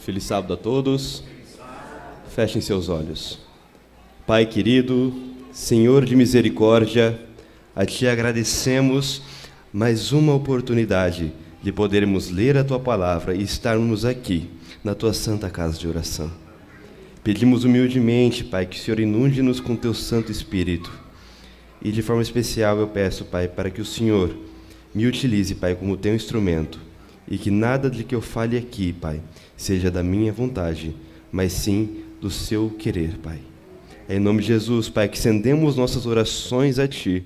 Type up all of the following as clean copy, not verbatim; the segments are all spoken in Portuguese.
Feliz sábado a todos. Fechem seus olhos. Pai querido, Senhor de misericórdia, a Ti agradecemos mais uma oportunidade de podermos ler a Tua palavra e estarmos aqui, na Tua santa casa de oração. Pedimos humildemente, Pai, que o Senhor inunde-nos com Teu Santo Espírito. E de forma especial eu peço, Pai, para que o Senhor me utilize, Pai, como Teu instrumento, e que nada de que eu fale aqui, Pai, seja da minha vontade, mas sim do Seu querer, Pai. É em nome de Jesus, Pai, que estendemos nossas orações a Ti.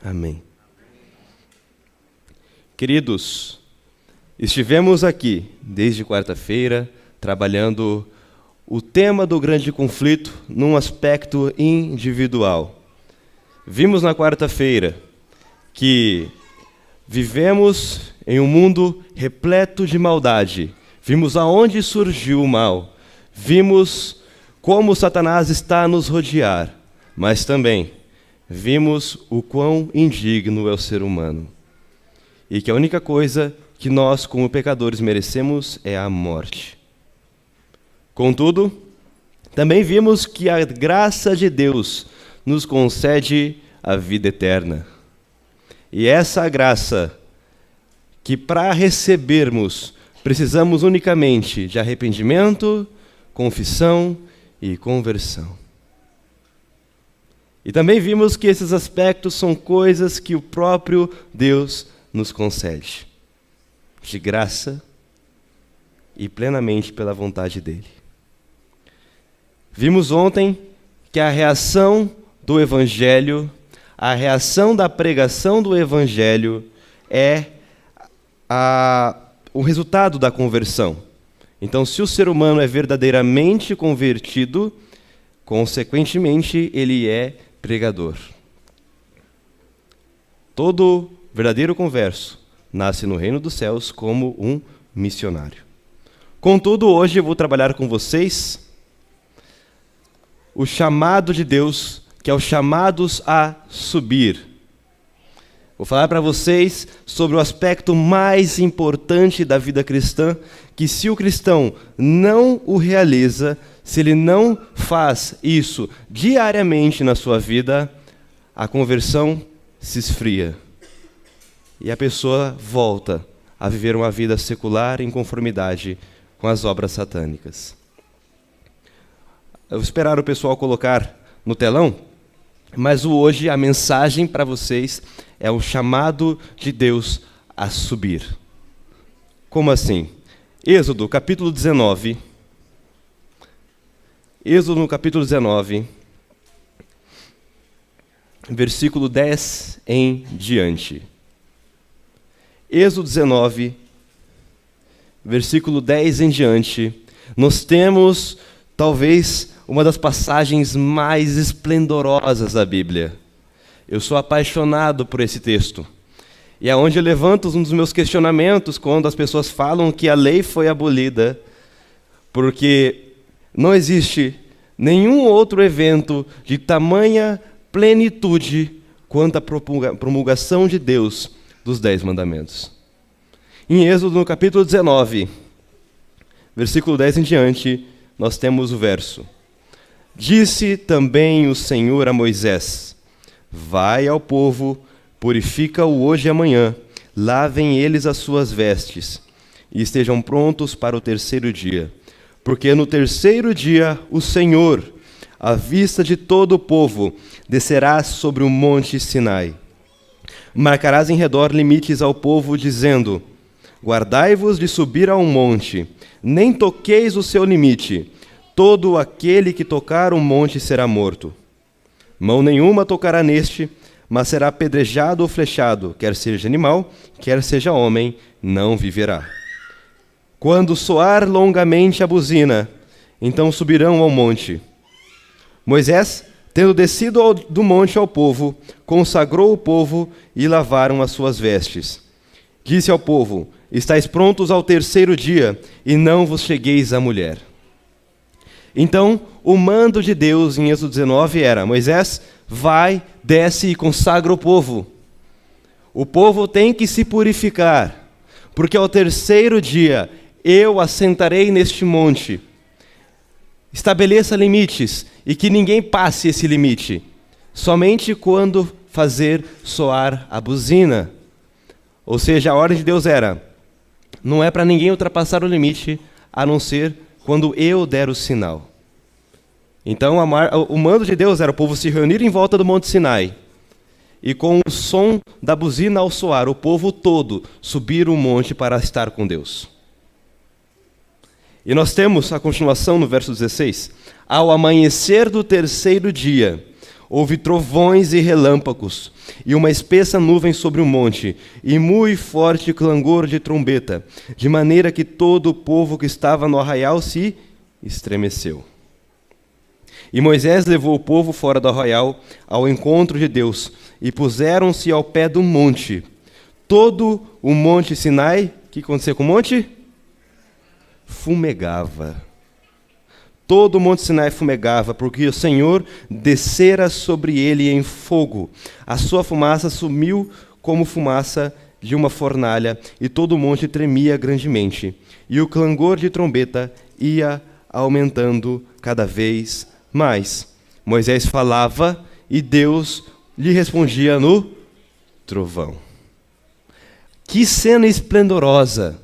Amém. Queridos, estivemos aqui desde quarta-feira, trabalhando o tema do grande conflito num aspecto individual. Vimos na quarta-feira que vivemos em um mundo repleto de maldade. Vimos aonde surgiu o mal. Vimos como Satanás está a nos rodear. Mas também vimos o quão indigno é o ser humano. E que a única coisa que nós, como pecadores, merecemos é a morte. Contudo, também vimos que a graça de Deus nos concede a vida eterna. E essa graça, que para recebermos, precisamos unicamente de arrependimento, confissão e conversão. E também vimos que esses aspectos são coisas que o próprio Deus nos concede, de graça e plenamente pela vontade dEle. Vimos ontem que a reação do Evangelho, a reação da pregação do Evangelho é o resultado da conversão. Então, se o ser humano é verdadeiramente convertido, consequentemente, ele é pregador. Todo verdadeiro converso nasce no reino dos céus como um missionário. Contudo, hoje eu vou trabalhar com vocês o chamado de Deus, que é os chamados a subir. Vou falar para vocês sobre o aspecto mais importante da vida cristã, que se o cristão não o realiza, se ele não faz isso diariamente na sua vida, a conversão se esfria. E a pessoa volta a viver uma vida secular em conformidade com as obras satânicas. Eu vou esperar o pessoal colocar no telão, mas hoje a mensagem para vocês é o chamado de Deus a subir. Como assim? Êxodo, capítulo 19. Êxodo, no capítulo 19, versículo 10 em diante. Êxodo 19, versículo 10 em diante, nós temos, talvez, uma das passagens mais esplendorosas da Bíblia. Eu sou apaixonado por esse texto. E é onde eu levanto um dos meus questionamentos quando as pessoas falam que a lei foi abolida, porque não existe nenhum outro evento de tamanha plenitude quanto a promulgação de Deus dos 10 mandamentos. Em Êxodo, no capítulo 19, versículo 10 em diante, nós temos o verso: Disse também o Senhor a Moisés: Vai ao povo, purifica-o hoje e amanhã, lavem eles as suas vestes, e estejam prontos para o terceiro dia. Porque no terceiro dia o Senhor, à vista de todo o povo, descerá sobre o monte Sinai. Marcarás em redor limites ao povo, dizendo: Guardai-vos de subir ao monte, nem toqueis o seu limite. Todo aquele que tocar o monte será morto. Mão nenhuma tocará neste, mas será apedrejado ou flechado, quer seja animal, quer seja homem, não viverá. Quando soar longamente a buzina, então subirão ao monte. Moisés, tendo descido do monte ao povo, consagrou o povo e lavaram as suas vestes. Disse ao povo: Estais prontos ao terceiro dia, e não vos chegueis à mulher. Então, o mando de Deus em Êxodo 19 era: Moisés, vai, desce e consagra o povo. O povo tem que se purificar, porque ao terceiro dia eu assentarei neste monte. Estabeleça limites e que ninguém passe esse limite, somente quando fazer soar a buzina. Ou seja, a ordem de Deus era: não é para ninguém ultrapassar o limite, a não ser quando eu der o sinal. Então, o mando de Deus era o povo se reunir em volta do Monte Sinai, e com o som da buzina ao soar, o povo todo subir o monte para estar com Deus. E nós temos a continuação no verso 16. Ao amanhecer do terceiro dia, houve trovões e relâmpagos, e uma espessa nuvem sobre o monte, e muito forte clangor de trombeta, de maneira que todo o povo que estava no arraial se estremeceu. E Moisés levou o povo fora do arraial ao encontro de Deus, e puseram-se ao pé do monte. Todo o monte Sinai, o que aconteceu com o monte? Fumegava. Todo o monte Sinai fumegava, porque o Senhor descera sobre ele em fogo. A sua fumaça sumiu como fumaça de uma fornalha, e todo o monte tremia grandemente. E o clangor de trombeta ia aumentando cada vez mais. Moisés falava e Deus lhe respondia no trovão. Que cena esplendorosa!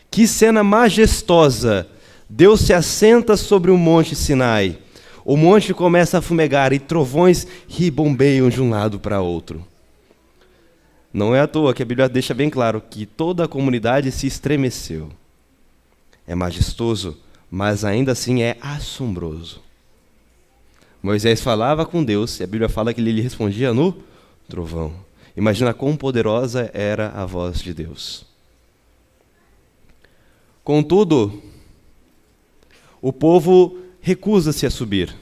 Que cena majestosa! Deus se assenta sobre o monte Sinai. O monte começa a fumegar e trovões ribombeiam de um lado para outro. Não é à toa que a Bíblia deixa bem claro que toda a comunidade se estremeceu. É majestoso, mas ainda assim é assombroso. Moisés falava com Deus e a Bíblia fala que ele lhe respondia no trovão. Imagina quão poderosa era a voz de Deus. Contudo, o povo recusa-se a subir.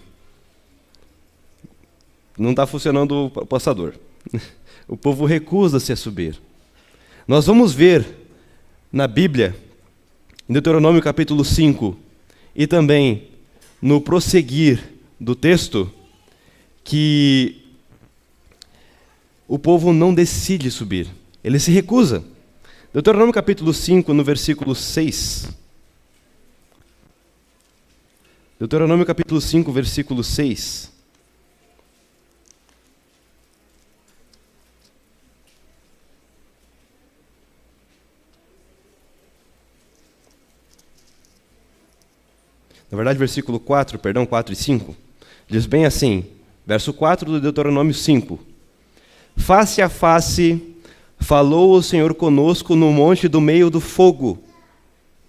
Não está funcionando o passador. O povo recusa-se a subir. Nós vamos ver na Bíblia, em Deuteronômio capítulo 5, e também no prosseguir do texto, que o povo não decide subir. Ele se recusa. Deuteronômio capítulo 5, no versículo 6. Deuteronômio capítulo 5, versículo 6. Na verdade, versículo 4, 4 e 5, diz bem assim, verso 4 do Deuteronômio 5. Face a face falou o Senhor conosco no monte do meio do fogo.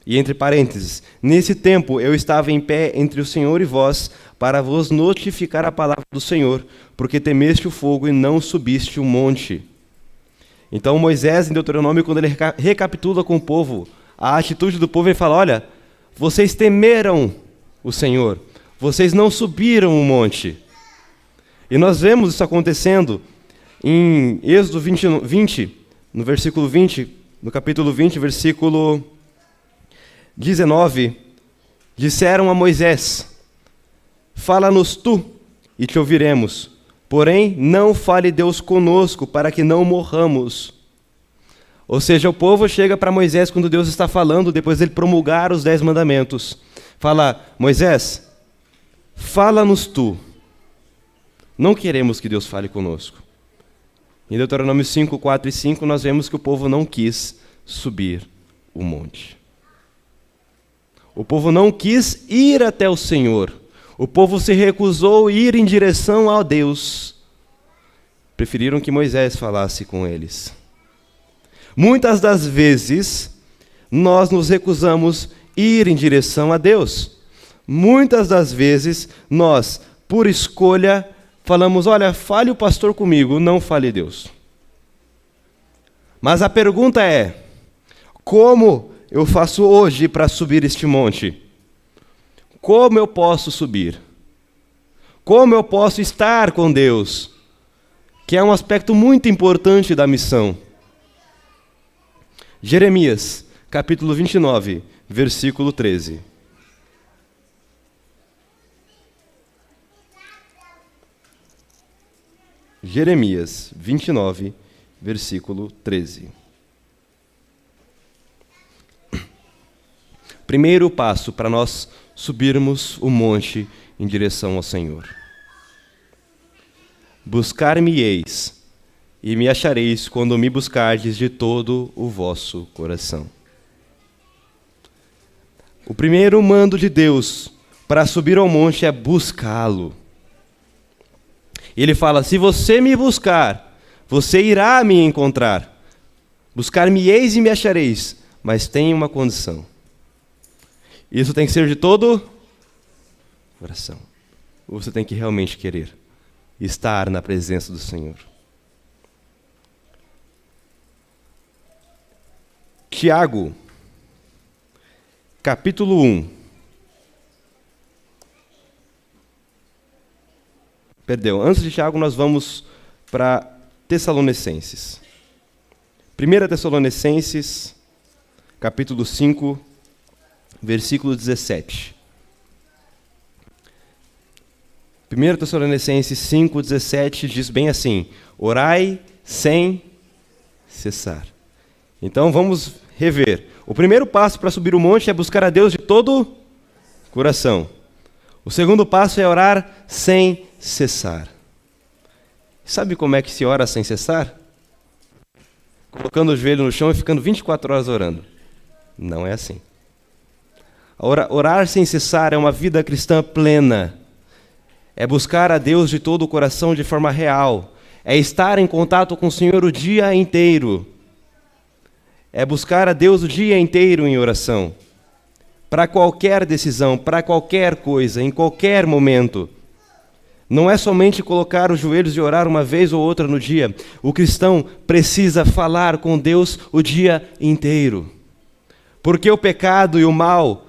E entre parênteses, nesse tempo eu estava em pé entre o Senhor e vós, para vos notificar a palavra do Senhor, porque temeste o fogo e não subiste o monte. Então Moisés, em Deuteronômio, quando ele recapitula com o povo a atitude do povo, ele fala: olha, vocês temeram o Senhor, vocês não subiram o monte. E nós vemos isso acontecendo em Êxodo 20, no versículo 20, no capítulo 20, versículo 19, disseram a Moisés: fala-nos tu, e te ouviremos, porém não fale Deus conosco, para que não morramos. Ou seja, o povo chega para Moisés quando Deus está falando, depois dele promulgar os 10 mandamentos. Fala: Moisés, fala-nos tu. Não queremos que Deus fale conosco. Em Deuteronômio 5, 4 e 5, nós vemos que o povo não quis subir o monte. O povo não quis ir até o Senhor. O povo se recusou a ir em direção a Deus. Preferiram que Moisés falasse com eles. Muitas das vezes, nós nos recusamos a ir em direção a Deus. Muitas das vezes, nós, por escolha, falamos: olha, fale o pastor comigo, não fale Deus. Mas a pergunta é: como eu faço hoje para subir este monte? Como eu posso subir? Como eu posso estar com Deus? Que é um aspecto muito importante da missão. Jeremias, capítulo 29, versículo 13. Jeremias 29, versículo 13. Primeiro passo para nós subirmos o monte em direção ao Senhor. Buscar-me-eis e me achareis quando me buscardes de todo o vosso coração. O primeiro mando de Deus para subir ao monte é buscá-lo. Ele fala: se você me buscar, você irá me encontrar. Buscar-me-eis e me achareis, mas tem uma condição. Isso tem que ser de todo o coração. Você tem que realmente querer estar na presença do Senhor. Tiago, capítulo 1. Antes de Tiago, nós vamos para Tessalonicenses. 1 Tessalonicenses, capítulo 5, versículo 17. 1 Tessalonicenses 5, 17 diz bem assim: orai sem cessar. Então vamos rever. O primeiro passo para subir o monte é buscar a Deus de todo o coração. O segundo passo é orar sem cessar. Sabe como é que se ora sem cessar? Colocando o joelho no chão e ficando 24 horas orando. Não é assim. Orar sem cessar é uma vida cristã plena. É buscar a Deus de todo o coração de forma real. É estar em contato com o Senhor o dia inteiro. É buscar a Deus o dia inteiro em oração. Para qualquer decisão, para qualquer coisa, em qualquer momento. Não é somente colocar os joelhos e orar uma vez ou outra no dia. O cristão precisa falar com Deus o dia inteiro. Porque o pecado e o mal,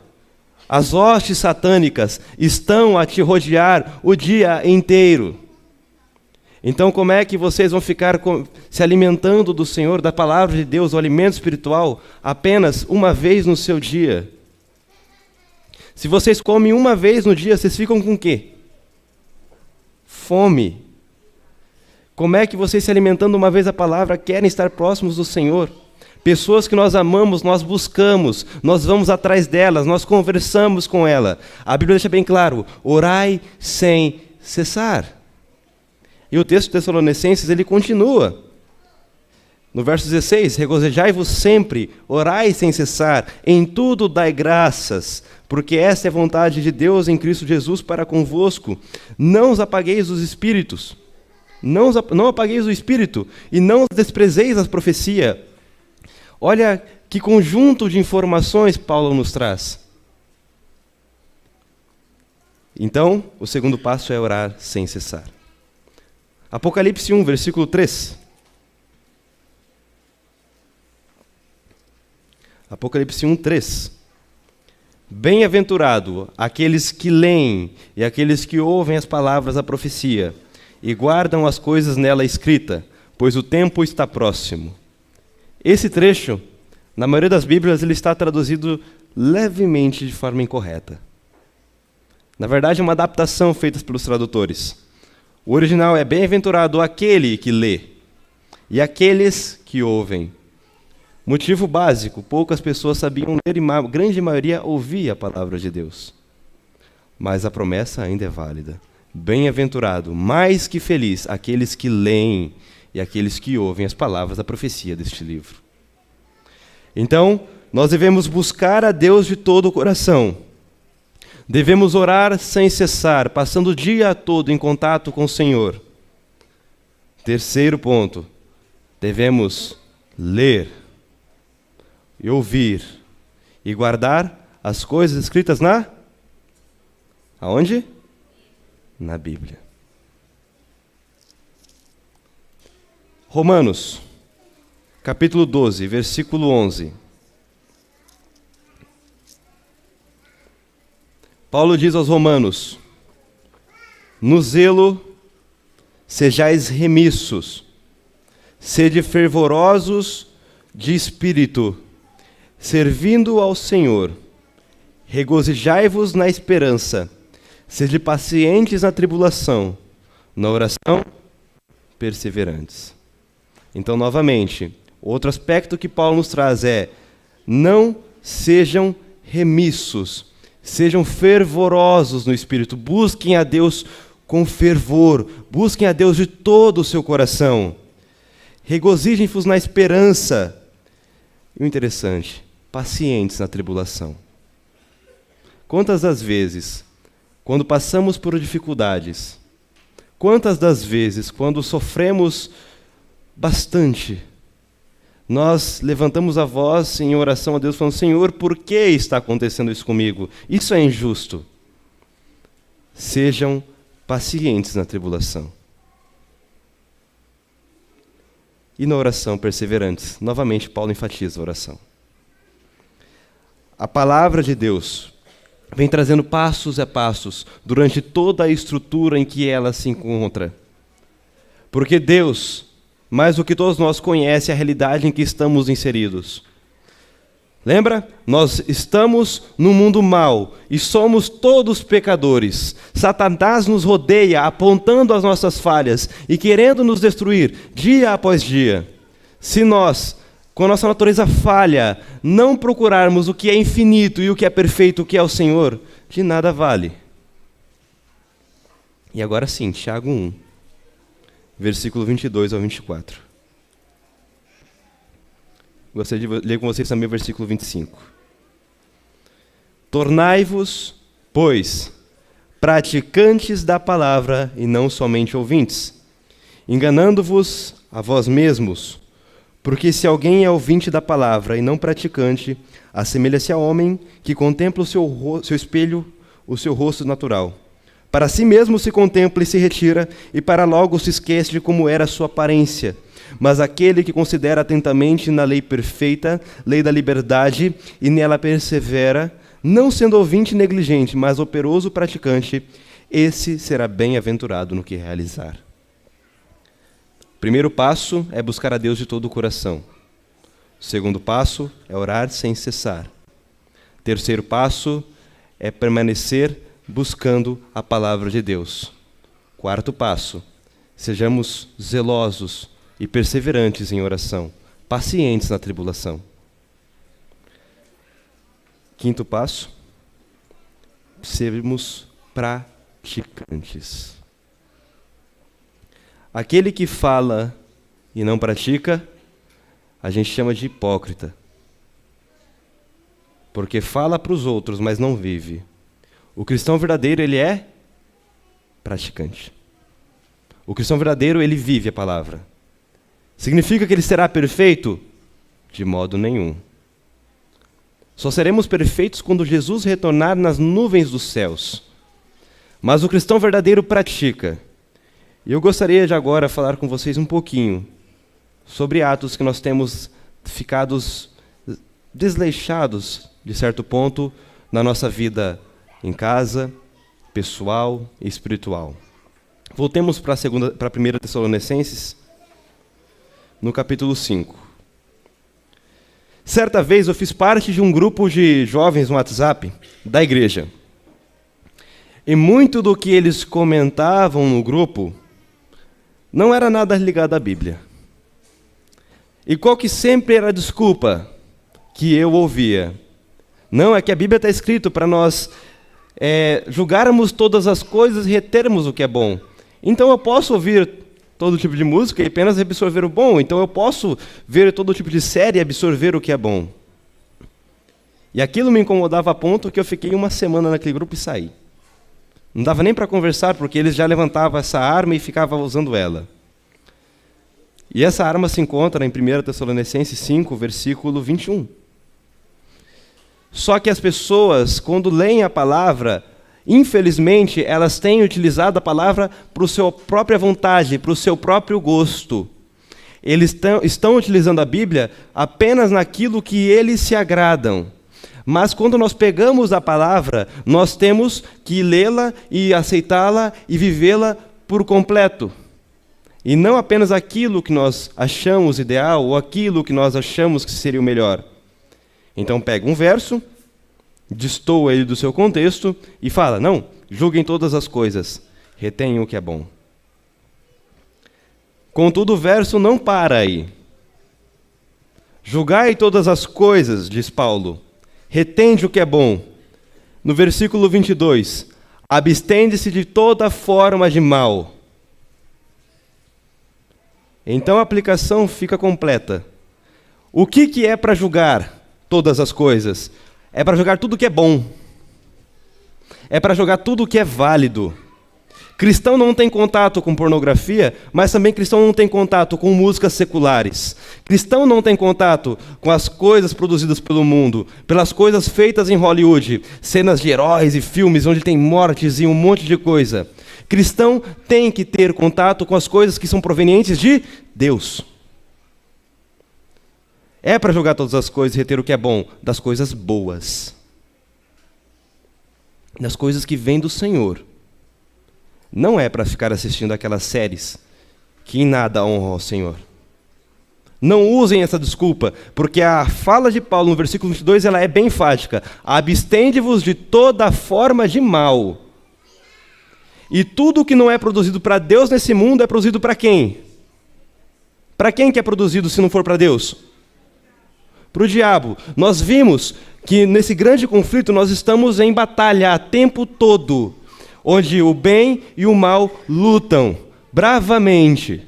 as hostes satânicas, estão a te rodear o dia inteiro. Então, como é que vocês vão ficar se alimentando do Senhor, da palavra de Deus, o alimento espiritual, apenas uma vez no seu dia? Se vocês comem uma vez no dia, vocês ficam com o quê? Fome. Como é que vocês, se alimentando uma vez a palavra, querem estar próximos do Senhor? Pessoas que nós amamos, nós buscamos, nós vamos atrás delas, nós conversamos com ela. A Bíblia deixa bem claro: orai sem cessar. E o texto de Tessalonicenses, ele continua. No verso 16, regozijai-vos sempre, orai sem cessar, em tudo dai graças, porque esta é a vontade de Deus em Cristo Jesus para convosco. Não os apagueis os espíritos, não apagueis o espírito, e não desprezeis a profecia. Olha que conjunto de informações Paulo nos traz. Então, o segundo passo é orar sem cessar. Apocalipse 1, versículo 3. Apocalipse 1, 3. Bem-aventurado aqueles que leem e aqueles que ouvem as palavras da profecia e guardam as coisas nela escrita, pois o tempo está próximo. Esse trecho, na maioria das Bíblias, ele está traduzido levemente de forma incorreta. Na verdade, é uma adaptação feita pelos tradutores. O original é: bem-aventurado aquele que lê e aqueles que ouvem. Motivo básico: poucas pessoas sabiam ler e a grande maioria ouvia a palavra de Deus. Mas a promessa ainda é válida. Bem-aventurado, mais que feliz, aqueles que leem e aqueles que ouvem as palavras da profecia deste livro. Então, nós devemos buscar a Deus de todo o coração. Devemos orar sem cessar, passando o dia todo em contato com o Senhor. Terceiro ponto: devemos ler e ouvir e guardar as coisas escritas aonde? Na Bíblia. Romanos, capítulo 12, versículo 11. Paulo diz aos romanos: no zelo sejais remissos, sede fervorosos de espírito, servindo ao Senhor, regozijai-vos na esperança, sede pacientes na tribulação, na oração, perseverantes. Então, novamente, outro aspecto que Paulo nos traz é: não sejam remissos, sejam fervorosos no Espírito, busquem a Deus com fervor, busquem a Deus de todo o seu coração, regozijem-vos na esperança. E o interessante, pacientes na tribulação. Quantas das vezes, quando passamos por dificuldades, quantas das vezes, quando sofremos bastante, nós levantamos a voz em oração a Deus, falando: Senhor, por que está acontecendo isso comigo? Isso é injusto. Sejam pacientes na tribulação. E na oração, perseverantes. Novamente, Paulo enfatiza a oração. A palavra de Deus vem trazendo passos a passos durante toda a estrutura em que ela se encontra. Porque Deus, mais do que todos nós, conhece a realidade em que estamos inseridos. Lembra? Nós estamos no mundo mau e somos todos pecadores. Satanás nos rodeia, apontando as nossas falhas e querendo nos destruir dia após dia. Se nós, com a nossa natureza falha, não procurarmos o que é infinito e o que é perfeito, o que é o Senhor, de nada vale. E agora sim, Tiago 1, versículo 22 ao 24. Gostaria de ler com vocês também o versículo 25. Tornai-vos, pois, praticantes da palavra e não somente ouvintes, enganando-vos a vós mesmos. Porque se alguém é ouvinte da palavra e não praticante, assemelha-se a homem que contempla o seu espelho, o seu rosto natural. Para si mesmo se contempla e se retira, e para logo se esquece de como era a sua aparência. Mas aquele que considera atentamente na lei perfeita, lei da liberdade, e nela persevera, não sendo ouvinte negligente, mas operoso praticante, esse será bem-aventurado no que realizar. O primeiro passo é buscar a Deus de todo o coração. O segundo passo é orar sem cessar. O terceiro passo é permanecer buscando a palavra de Deus. Quarto passo, sejamos zelosos e perseverantes em oração, pacientes na tribulação. Quinto passo, sermos praticantes. Aquele que fala e não pratica, a gente chama de hipócrita. Porque fala para os outros, mas não vive. O cristão verdadeiro, ele é praticante. O cristão verdadeiro, ele vive a palavra. Significa que ele será perfeito? De modo nenhum. Só seremos perfeitos quando Jesus retornar nas nuvens dos céus. Mas o cristão verdadeiro pratica. E eu gostaria de agora falar com vocês um pouquinho sobre atos que nós temos ficado desleixados, de certo ponto, na nossa vida em casa, pessoal e espiritual. Voltemos para 1 Tessalonicenses, no capítulo 5. Certa vez eu fiz parte de um grupo de jovens no WhatsApp da igreja. E muito do que eles comentavam no grupo não era nada ligado à Bíblia. E qual que sempre era a desculpa que eu ouvia? Não, é que a Bíblia está escrito para nós julgarmos todas as coisas e retermos o que é bom. Então eu posso ouvir todo tipo de música e apenas absorver o bom. Então eu posso ver todo tipo de série e absorver o que é bom. E aquilo me incomodava a ponto que eu fiquei uma semana naquele grupo e saí. Não dava nem para conversar, porque eles já levantavam essa arma e ficavam usando ela. E essa arma se encontra em 1 Tessalonicenses 5, versículo 21. Só que as pessoas, quando leem a palavra, infelizmente, elas têm utilizado a palavra para a sua própria vontade, para o seu próprio gosto. Eles estão utilizando a Bíblia apenas naquilo que eles se agradam. Mas quando nós pegamos a palavra, nós temos que lê-la e aceitá-la e vivê-la por completo. E não apenas aquilo que nós achamos ideal ou aquilo que nós achamos que seria o melhor. Então pega um verso, destoa ele do seu contexto e fala: não, julguem todas as coisas, retenham o que é bom. Contudo, o verso não para aí. Julgai todas as coisas, diz Paulo, retende o que é bom. No versículo 22, abstende-se de toda forma de mal. Então a aplicação fica completa. O que é para julgar todas as coisas? É para julgar tudo que é bom. É para julgar tudo que é válido. Cristão não tem contato com pornografia, mas também cristão não tem contato com músicas seculares. Cristão não tem contato com as coisas produzidas pelo mundo, pelas coisas feitas em Hollywood, cenas de heróis e filmes onde tem mortes e um monte de coisa. Cristão tem que ter contato com as coisas que são provenientes de Deus. É para julgar todas as coisas e reter o que é bom, das coisas boas. Das coisas que vêm do Senhor. Não é para ficar assistindo aquelas séries que em nada honram ao Senhor. Não usem essa desculpa, porque a fala de Paulo no versículo 22 ela é bem enfática. Abstende-vos de toda forma de mal. E tudo que não é produzido para Deus nesse mundo é produzido para quem? Para quem que é produzido se não for para Deus? Para o diabo. Nós vimos que nesse grande conflito nós estamos em batalha o tempo todo, onde o bem e o mal lutam bravamente.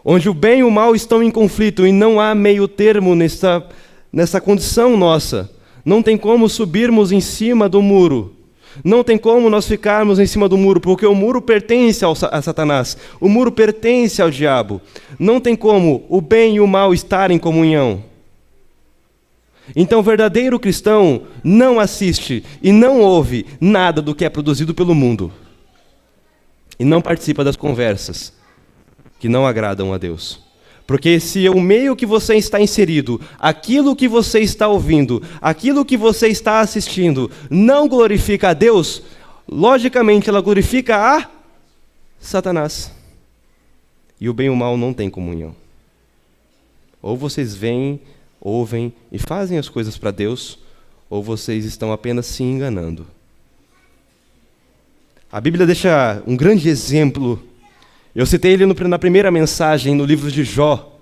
Onde o bem e o mal estão em conflito e não há meio termo nessa condição nossa. Não tem como subirmos em cima do muro. Não tem como nós ficarmos em cima do muro, porque o muro pertence a Satanás. O muro pertence ao diabo. Não tem como o bem e o mal estar em comunhão. Então o verdadeiro cristão não assiste e não ouve nada do que é produzido pelo mundo. E não participa das conversas que não agradam a Deus. Porque se o meio que você está inserido, aquilo que você está ouvindo, aquilo que você está assistindo, não glorifica a Deus, logicamente ela glorifica a Satanás. E o bem e o mal não têm comunhão. Ou vocês veem, ouvem e fazem as coisas para Deus, ou vocês estão apenas se enganando. A Bíblia deixa um grande exemplo. Eu citei ele na primeira mensagem no livro de Jó.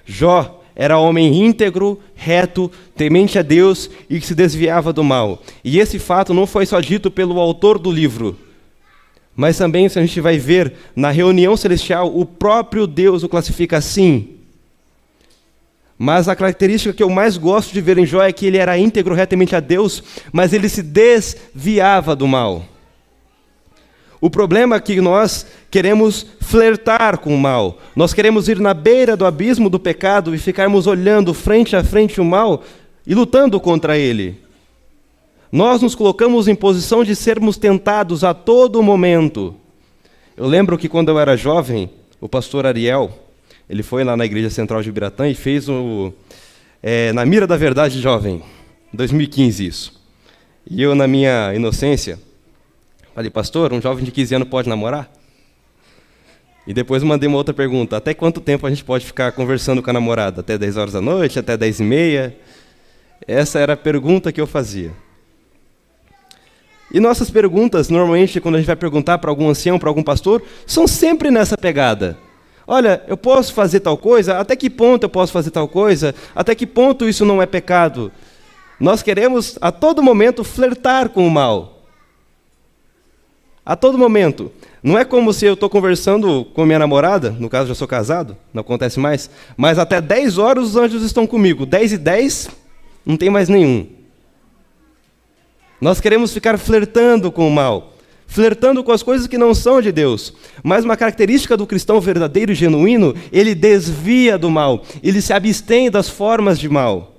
Jó era homem íntegro, reto, temente a Deus e que se desviava do mal. E esse fato não foi só dito pelo autor do livro, mas também, se a gente vai ver na reunião celestial, o próprio Deus o classifica assim. Mas a característica que eu mais gosto de ver em Jó é que ele era íntegro, reto, temente a Deus, mas ele se desviava do mal. O problema é que nós queremos flertar com o mal. Nós queremos ir na beira do abismo do pecado e ficarmos olhando frente a frente o mal e lutando contra ele. Nós nos colocamos em posição de sermos tentados a todo momento. Eu lembro que quando eu era jovem, o pastor Ariel, ele foi lá na Igreja Central de Ibiratã e fez Na Mira da Verdade Jovem, 2015 isso. E eu, na minha inocência, falei, pastor, um jovem de 15 anos pode namorar? E depois mandei uma outra pergunta, até quanto tempo a gente pode ficar conversando com a namorada? Até 10 horas da noite? Até 10h30? Essa era a pergunta que eu fazia. E nossas perguntas, normalmente, quando a gente vai perguntar para algum ancião, para algum pastor, são sempre nessa pegada. Olha, eu posso fazer tal coisa? Até que ponto eu posso fazer tal coisa? Até que ponto isso não é pecado? Nós queremos, a todo momento, flertar com o mal. A todo momento. Não é como se eu estou conversando com minha namorada, no caso já sou casado, não acontece mais, mas até 10 horas os anjos estão comigo. 10h10, não tem mais nenhum. Nós queremos ficar flertando com o mal, flertando com as coisas que não são de Deus. Mas uma característica do cristão verdadeiro e genuíno, ele desvia do mal, ele se abstém das formas de mal.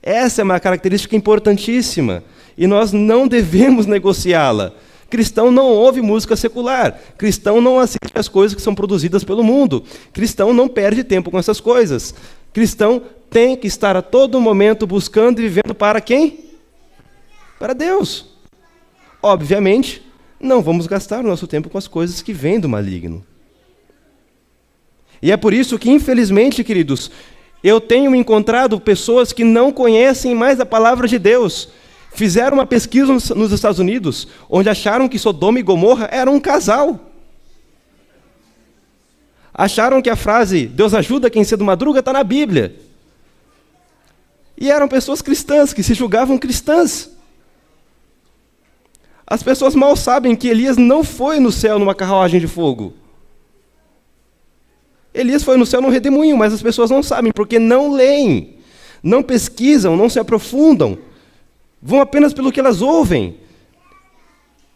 Essa é uma característica importantíssima e nós não devemos negociá-la. Cristão não ouve música secular, cristão não assiste às coisas que são produzidas pelo mundo, cristão não perde tempo com essas coisas. Cristão tem que estar a todo momento buscando e vivendo para quem? Para Deus. Obviamente, não vamos gastar o nosso tempo com as coisas que vêm do maligno. E é por isso que, infelizmente, queridos, eu tenho encontrado pessoas que não conhecem mais a palavra de Deus. Fizeram uma pesquisa nos Estados Unidos, onde acharam que Sodoma e Gomorra eram um casal. Acharam que a frase, Deus ajuda quem cedo madruga, está na Bíblia. E eram pessoas cristãs, que se julgavam cristãs. As pessoas mal sabem que Elias não foi no céu numa carruagem de fogo. Elias foi no céu num redemoinho, mas as pessoas não sabem, porque não leem, não pesquisam, não se aprofundam, vão apenas pelo que elas ouvem.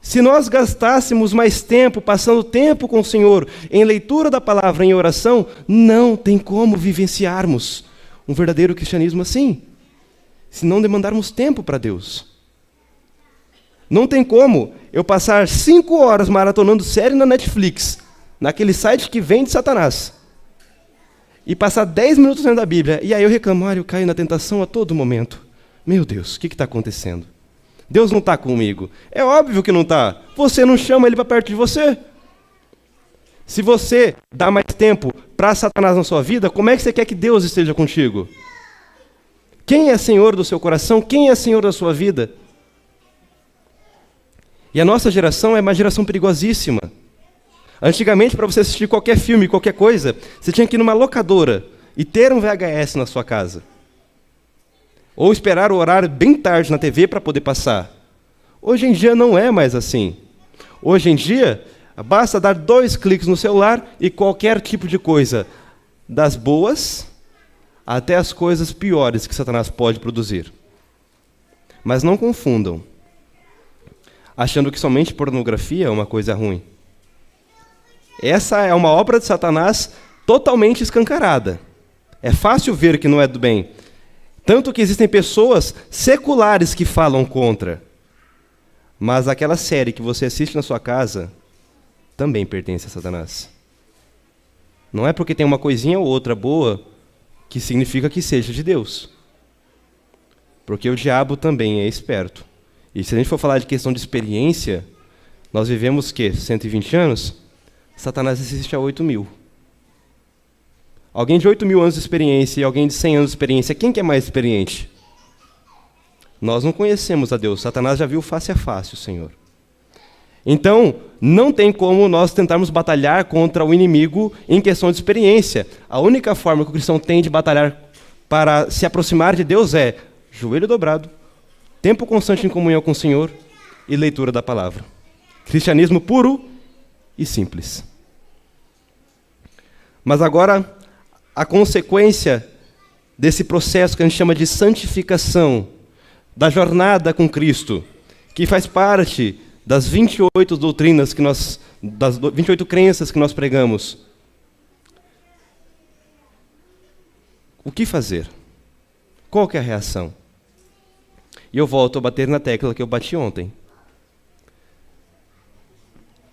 Se nós gastássemos mais tempo, passando tempo com o Senhor, em leitura da palavra, em oração, não tem como vivenciarmos um verdadeiro cristianismo assim, se não demandarmos tempo para Deus. Não tem como eu passar 5 horas maratonando série na Netflix, naquele site que vem de Satanás, e passar 10 minutos lendo a Bíblia, e aí eu reclamo, eu caio na tentação a todo momento. Meu Deus, o que está acontecendo? Deus não está comigo. É óbvio que não está. Você não chama Ele para perto de você. Se você dá mais tempo para Satanás na sua vida, como é que você quer que Deus esteja contigo? Quem é Senhor do seu coração? Quem é Senhor da sua vida? E a nossa geração é uma geração perigosíssima. Antigamente, para você assistir qualquer filme, qualquer coisa, você tinha que ir numa locadora e ter um VHS na sua casa. Ou esperar o horário bem tarde na TV para poder passar. Hoje em dia não é mais assim. Hoje em dia, basta dar 2 cliques no celular e qualquer tipo de coisa, das boas até as coisas piores que Satanás pode produzir. Mas não confundam, achando que somente pornografia é uma coisa ruim. Essa é uma obra de Satanás totalmente escancarada. É fácil ver que não é do bem. Tanto que existem pessoas seculares que falam contra. Mas aquela série que você assiste na sua casa também pertence a Satanás. Não é porque tem uma coisinha ou outra boa que significa que seja de Deus. Porque o diabo também é esperto. E se a gente for falar de questão de experiência, nós vivemos, 120 anos? Satanás existe há 8.000. Alguém de 8.000 anos de experiência e alguém de 100 anos de experiência, quem que é mais experiente? Nós não conhecemos a Deus. Satanás já viu face a face o Senhor. Então, não tem como nós tentarmos batalhar contra o inimigo em questão de experiência. A única forma que o cristão tem de batalhar para se aproximar de Deus é joelho dobrado, tempo constante em comunhão com o Senhor e leitura da palavra. Cristianismo puro e simples. Mas agora, a consequência desse processo que a gente chama de santificação, da jornada com Cristo, que faz parte das 28 doutrinas das 28 crenças que nós pregamos. O que fazer? Qual que é a reação? E eu volto a bater na tecla que eu bati ontem.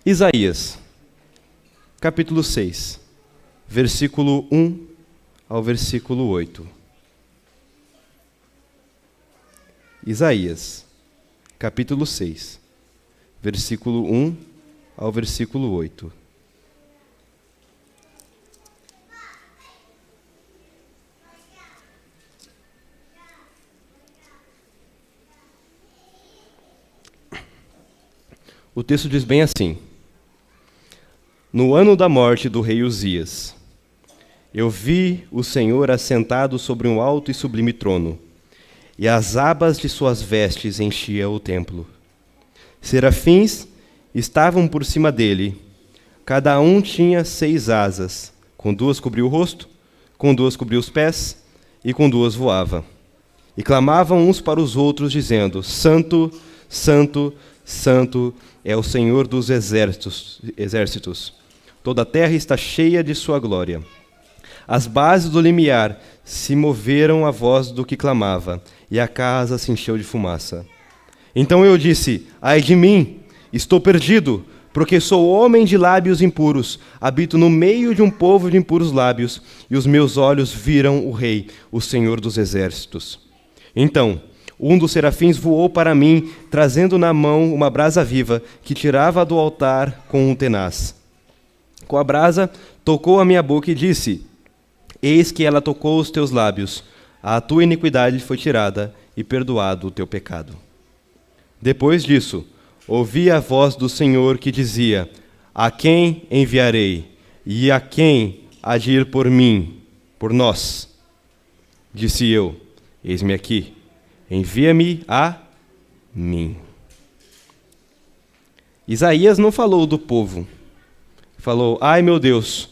Isaías, capítulo 6, versículo 1 ao versículo 8. Isaías, capítulo 6, versículo 1 ao versículo 8. O texto diz bem assim: No ano da morte do rei Uzias, eu vi o Senhor assentado sobre um alto e sublime trono, e as abas de suas vestes enchiam o templo. Serafins estavam por cima dele, cada um tinha 6 asas, com 2 cobria o rosto, com 2 cobria os pés, e com 2 voava. E clamavam uns para os outros, dizendo: Santo, Santo, Santo é o Senhor dos exércitos. Toda a terra está cheia de sua glória. As bases do limiar se moveram à voz do que clamava, e a casa se encheu de fumaça. Então eu disse: Ai de mim, estou perdido, porque sou homem de lábios impuros, habito no meio de um povo de impuros lábios, e os meus olhos viram o Rei, o Senhor dos exércitos. Então um dos serafins voou para mim, trazendo na mão uma brasa viva, que tirava do altar com um tenaz. Com a brasa, tocou a minha boca e disse: Eis que ela tocou os teus lábios, a tua iniquidade foi tirada e perdoado o teu pecado. Depois disso, ouvi a voz do Senhor que dizia: A quem enviarei? E a quem há de ir por mim, por nós? Disse eu: Eis-me aqui, envia-me a mim. Isaías não falou do povo. Falou, ai meu Deus,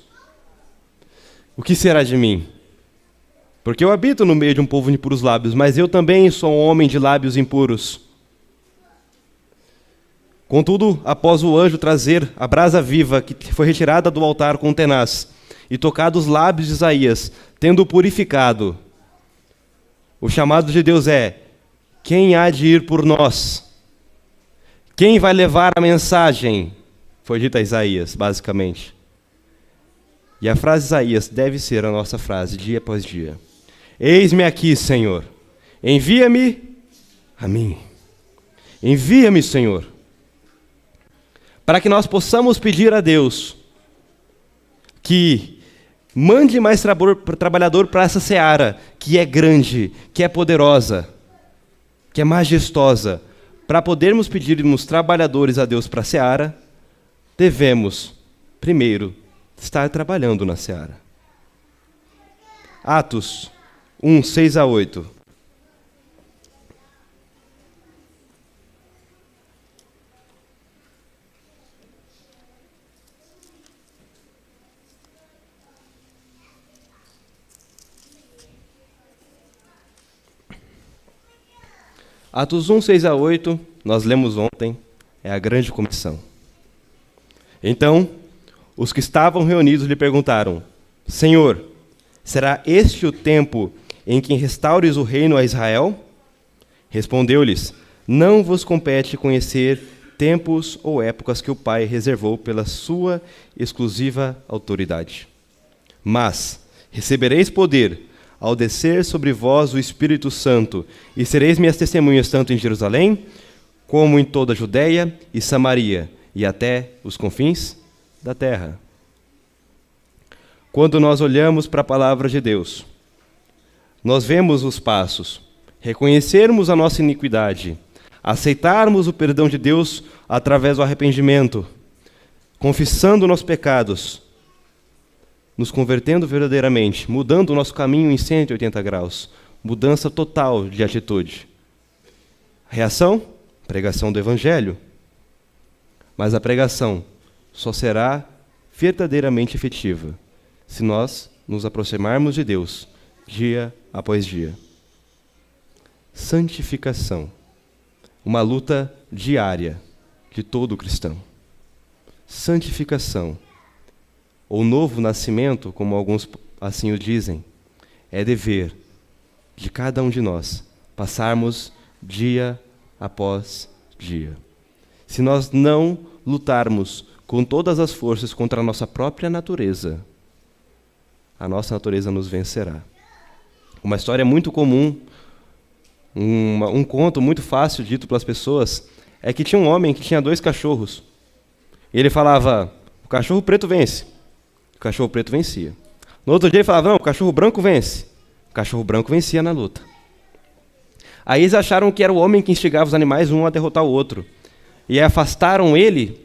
o que será de mim? Porque eu habito no meio de um povo de impuros lábios, mas eu também sou um homem de lábios impuros. Contudo, após o anjo trazer a brasa viva que foi retirada do altar com tenaz e tocado os lábios de Isaías, tendo-o purificado, o chamado de Deus é: quem há de ir por nós? Quem vai levar a mensagem? Foi dito a Isaías, basicamente. E a frase de Isaías deve ser a nossa frase dia após dia. Eis-me aqui, Senhor. Envia-me a mim. Envia-me, Senhor. Para que nós possamos pedir a Deus que mande mais trabalhador para essa seara, que é grande, que é poderosa, que é majestosa. Para podermos pedirmos trabalhadores a Deus para a seara, devemos, primeiro, estar trabalhando na seara. Atos 1, 6 a 8. Atos 1, 6 a 8, nós lemos ontem, é a grande comissão. Então, os que estavam reunidos lhe perguntaram: Senhor, será este o tempo em que restaures o reino a Israel? Respondeu-lhes: Não vos compete conhecer tempos ou épocas que o Pai reservou pela sua exclusiva autoridade. Mas recebereis poder ao descer sobre vós o Espírito Santo, e sereis minhas testemunhas tanto em Jerusalém, como em toda a Judeia e Samaria, e até os confins da terra. Quando nós olhamos para a palavra de Deus, nós vemos os passos, reconhecermos a nossa iniquidade, aceitarmos o perdão de Deus através do arrependimento, confessando nossos pecados, nos convertendo verdadeiramente, mudando o nosso caminho em 180 graus, mudança total de atitude. Reação? Pregação do Evangelho. Mas a pregação só será verdadeiramente efetiva se nós nos aproximarmos de Deus dia após dia. Santificação. Uma luta diária de todo cristão. Santificação, ou novo nascimento, como alguns assim o dizem, é dever de cada um de nós passarmos dia após dia. Se nós não lutarmos com todas as forças contra a nossa própria natureza, a nossa natureza nos vencerá. Uma história muito comum, um conto muito fácil dito pelas pessoas, é que tinha um homem que tinha 2 cachorros. E ele falava: o cachorro preto vence. O cachorro preto vencia. No outro dia ele falava: não, o cachorro branco vence. O cachorro branco vencia na luta. Aí eles acharam que era o homem que instigava os animais um a derrotar o outro. E afastaram ele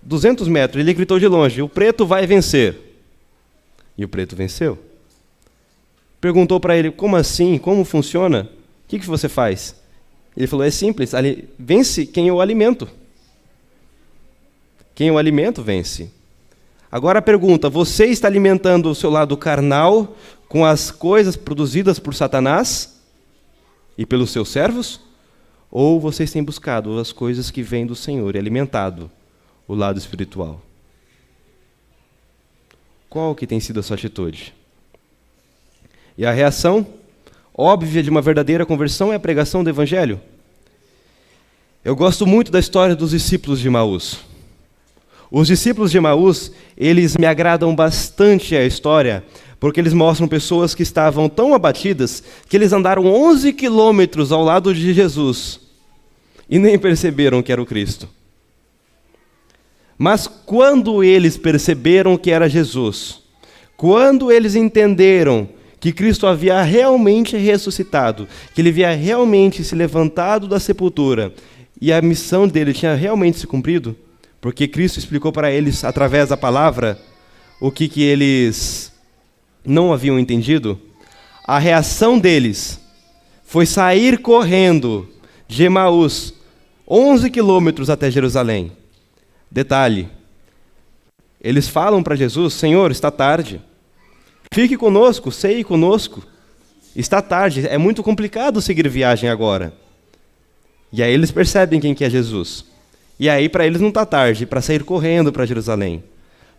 200 metros. Ele gritou de longe: o preto vai vencer. E o preto venceu. Perguntou para ele: como assim? Como funciona? O que você faz? Ele falou: é simples, vence quem eu alimento. Quem eu alimento vence. Agora a pergunta: você está alimentando o seu lado carnal com as coisas produzidas por Satanás e pelos seus servos? Ou vocês têm buscado as coisas que vêm do Senhor e alimentado o lado espiritual? Qual que tem sido a sua atitude? E a reação óbvia de uma verdadeira conversão é a pregação do Evangelho. Eu gosto muito da história dos discípulos de Emaús. Os discípulos de Emaús, eles me agradam bastante a história, porque eles mostram pessoas que estavam tão abatidas que eles andaram 11 quilômetros ao lado de Jesus e nem perceberam que era o Cristo. Mas quando eles perceberam que era Jesus, quando eles entenderam que Cristo havia realmente ressuscitado, que ele havia realmente se levantado da sepultura e a missão dele tinha realmente se cumprido, porque Cristo explicou para eles, através da palavra, o que eles não haviam entendido, a reação deles foi sair correndo de Emaús, 11 quilômetros até Jerusalém. Detalhe, eles falam para Jesus: Senhor, está tarde, fique conosco, ceie conosco, está tarde, é muito complicado seguir viagem agora. E aí eles percebem quem que é Jesus. E aí para eles não está tarde para sair correndo para Jerusalém.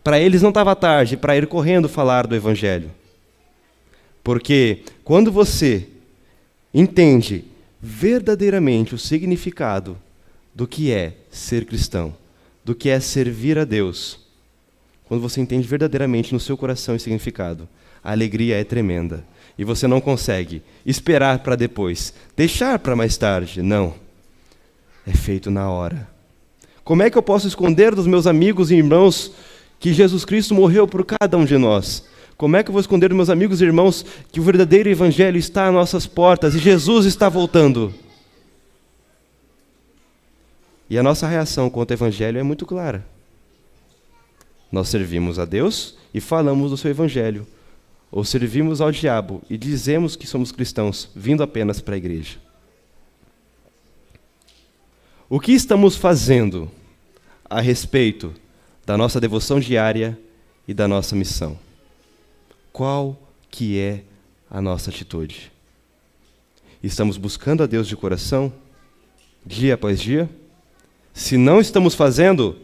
Para eles não estava tarde para ir correndo falar do Evangelho. Porque quando você entende verdadeiramente o significado do que é ser cristão, do que é servir a Deus, quando você entende verdadeiramente no seu coração esse significado, a alegria é tremenda. E você não consegue esperar para depois, deixar para mais tarde. Não. É feito na hora. Como é que eu posso esconder dos meus amigos e irmãos que Jesus Cristo morreu por cada um de nós? Como é que eu vou esconder dos meus amigos e irmãos que o verdadeiro Evangelho está às nossas portas e Jesus está voltando? E a nossa reação contra o Evangelho é muito clara. Nós servimos a Deus e falamos do seu Evangelho. Ou servimos ao diabo e dizemos que somos cristãos, vindo apenas para a igreja. O que estamos fazendo a respeito da nossa devoção diária e da nossa missão? Qual que é a nossa atitude? Estamos buscando a Deus de coração, dia após dia? Se não estamos fazendo,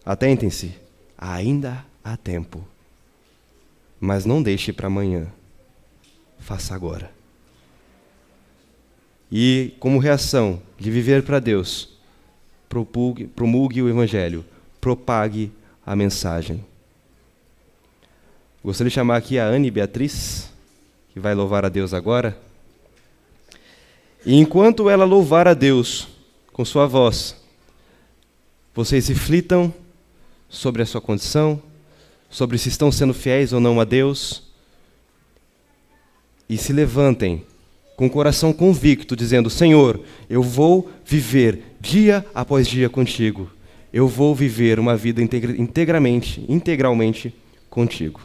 atentem-se, ainda há tempo. Mas não deixe para amanhã, faça agora. E, como reação de viver para Deus, promulgue o Evangelho, propague a mensagem. Gostaria de chamar aqui a Anne Beatriz, que vai louvar a Deus agora. E enquanto ela louvar a Deus com sua voz, vocês reflitam sobre a sua condição, sobre se estão sendo fiéis ou não a Deus, e se levantem com o coração convicto, dizendo: Senhor, eu vou viver dia após dia contigo. Eu vou viver uma vida integralmente contigo.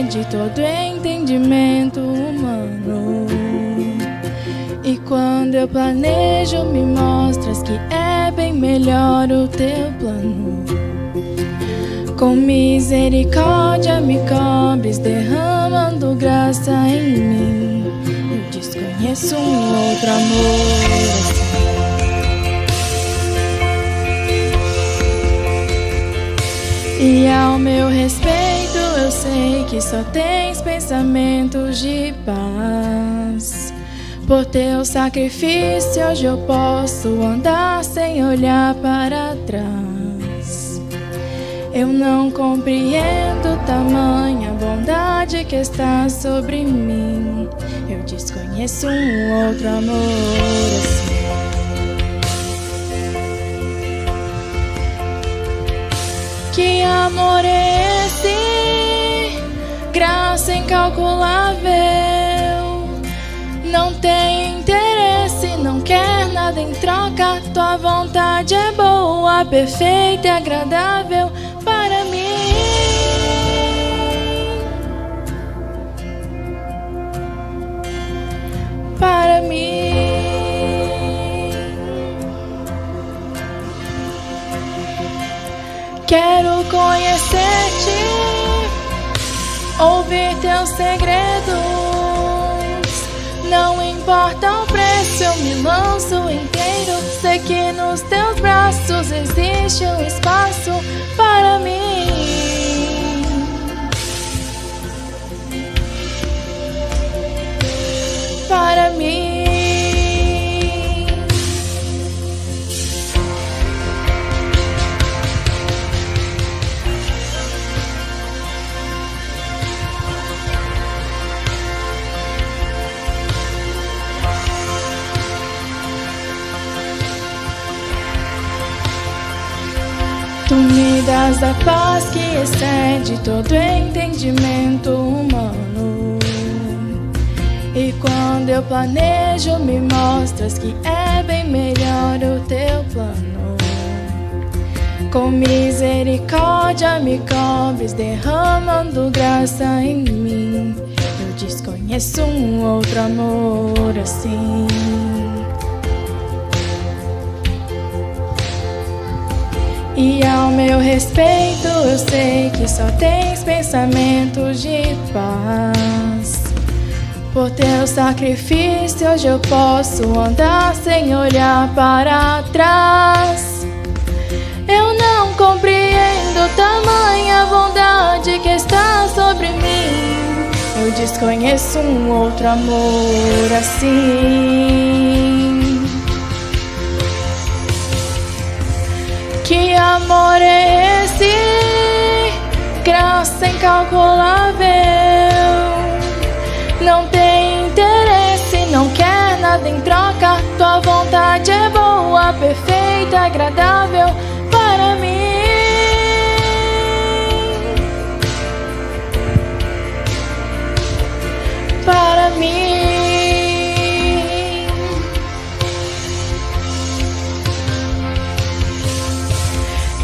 De todo entendimento humano. E quando eu planejo, me mostras que é bem melhor o teu plano. Com misericórdia me cobres, derramando graça em mim. Eu desconheço um outro amor assim. E ao meu respeito, eu sei que só tens pensamentos de paz. Por teu sacrifício hoje eu posso andar sem olhar para trás. Eu não compreendo tamanha bondade que está sobre mim. Eu desconheço um outro amor assim. Que amor é esse? Graça incalculável. Não tem interesse, não quer nada em troca. Tua vontade é boa, perfeita e agradável para mim. Para mim. Quero conhecer-te, ouvir teus segredos. Não importa o preço, eu me lanço inteiro. Sei que nos teus braços existe um espaço para mim. para mim. Tu me das a paz que excede todo entendimento humano. E quando eu planejo, me mostras que é bem melhor o teu plano. Com misericórdia me cobres, derramando graça em mim. Eu desconheço um outro amor assim. E ao meu respeito eu sei que só tens pensamentos de paz. Por teu sacrifício hoje eu posso andar sem olhar para trás. Eu não compreendo tamanha bondade que está sobre mim. Eu desconheço um outro amor assim. Que amor é esse? Graça incalculável. Não tem interesse, não quer nada em troca. Tua vontade é boa, perfeita, agradável para mim. Para mim.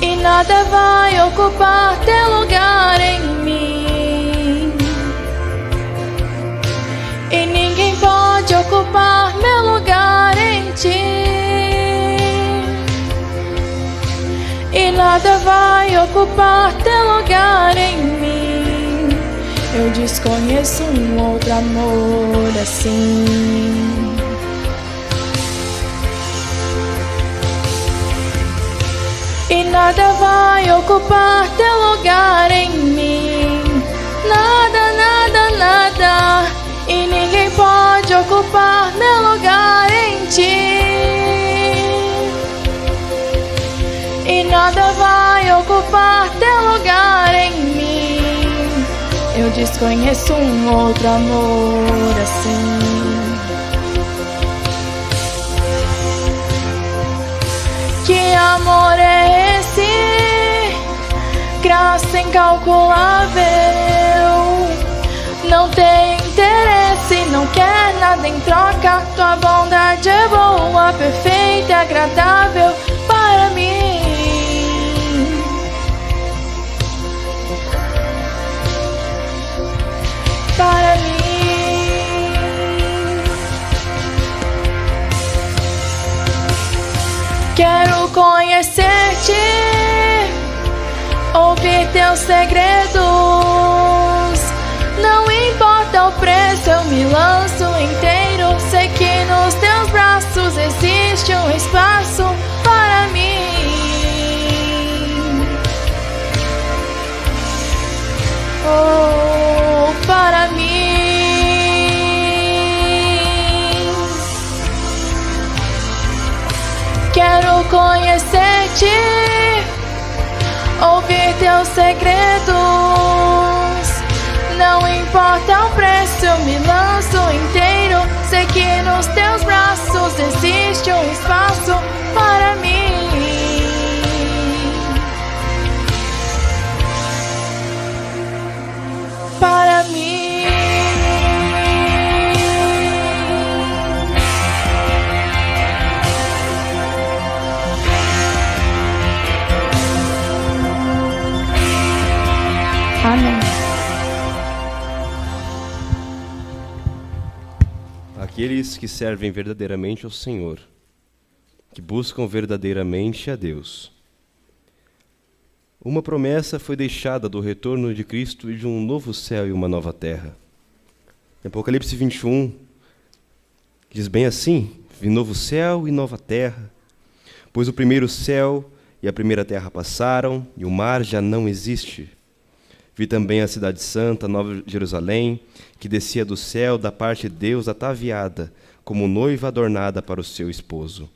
E nada vai ocupar teu lugar em mim. E ninguém pode ocupar meu lugar em ti. E nada vai ocupar teu lugar em mim. Eu desconheço um outro amor assim. E nada vai ocupar teu lugar em mim. Nada, nada, nada. E ninguém pode ocupar meu lugar em ti. E nada vai ocupar teu lugar em mim. Eu desconheço um outro amor assim. Que amor é esse? Graça incalculável. Não tem interesse, não quer nada em troca. Tua bondade é boa, perfeita, agradável para mim. Para mim. Quero conhecer-te, ouvir teus segredos. Não importa o preço, eu me lanço inteiro. Sei que nos teus braços existe um espaço para mim. Oh, para mim. Quero conhecer-te, ouvir teus segredos. Não importa o preço, eu me lanço inteiro. Sei que nos teus braços existe um espaço para mim. Para mim. Amém. Aqueles que servem verdadeiramente ao Senhor, que buscam verdadeiramente a Deus. Uma promessa foi deixada do retorno de Cristo e de um novo céu e uma nova terra. Em Apocalipse 21, diz bem assim: vi novo céu e nova terra, pois o primeiro céu e a primeira terra passaram, e o mar já não existe. Vi também a cidade santa, Nova Jerusalém, que descia do céu da parte de Deus ataviada, como noiva adornada para o seu esposo.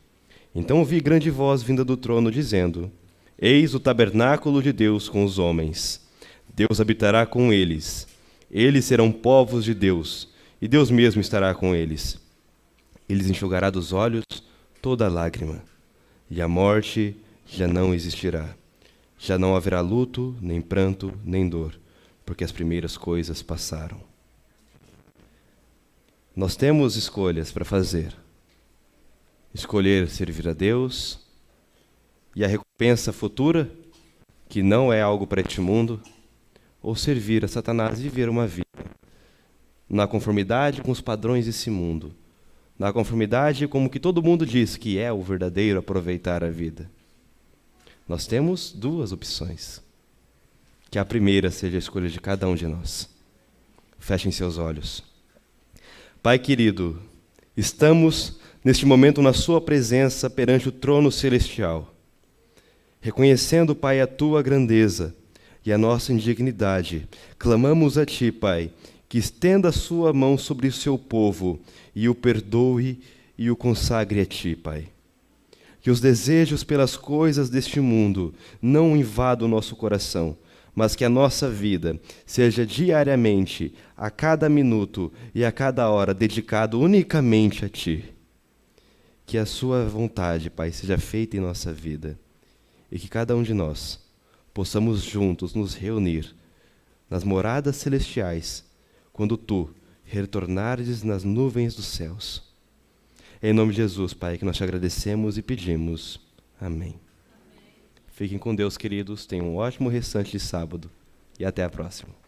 Então ouvi grande voz vinda do trono, dizendo: Eis o tabernáculo de Deus com os homens. Deus habitará com eles. Eles serão povos de Deus, e Deus mesmo estará com eles. Ele enxugará dos olhos toda lágrima, e a morte já não existirá. Já não haverá luto, nem pranto, nem dor, porque as primeiras coisas passaram. Nós temos escolhas para fazer. Escolher servir a Deus e a recompensa futura, que não é algo para este mundo, ou servir a Satanás e viver uma vida na conformidade com os padrões desse mundo, na conformidade com o que todo mundo diz que é o verdadeiro aproveitar a vida. Nós temos duas opções. Que a primeira seja a escolha de cada um de nós. Fechem seus olhos. Pai querido, estamos neste momento na sua presença perante o trono celestial. Reconhecendo, Pai, a tua grandeza e a nossa indignidade, clamamos a ti, Pai, que estenda a sua mão sobre o seu povo e o perdoe e o consagre a ti, Pai. Que os desejos pelas coisas deste mundo não invadam o nosso coração, mas que a nossa vida seja diariamente, a cada minuto e a cada hora, dedicado unicamente a Ti. Que a Sua vontade, Pai, seja feita em nossa vida e que cada um de nós possamos juntos nos reunir nas moradas celestiais quando Tu retornares nas nuvens dos céus. Em nome de Jesus, Pai, que nós te agradecemos e pedimos. Amém. Fiquem com Deus, queridos. Tenham um ótimo restante de sábado. E até a próxima.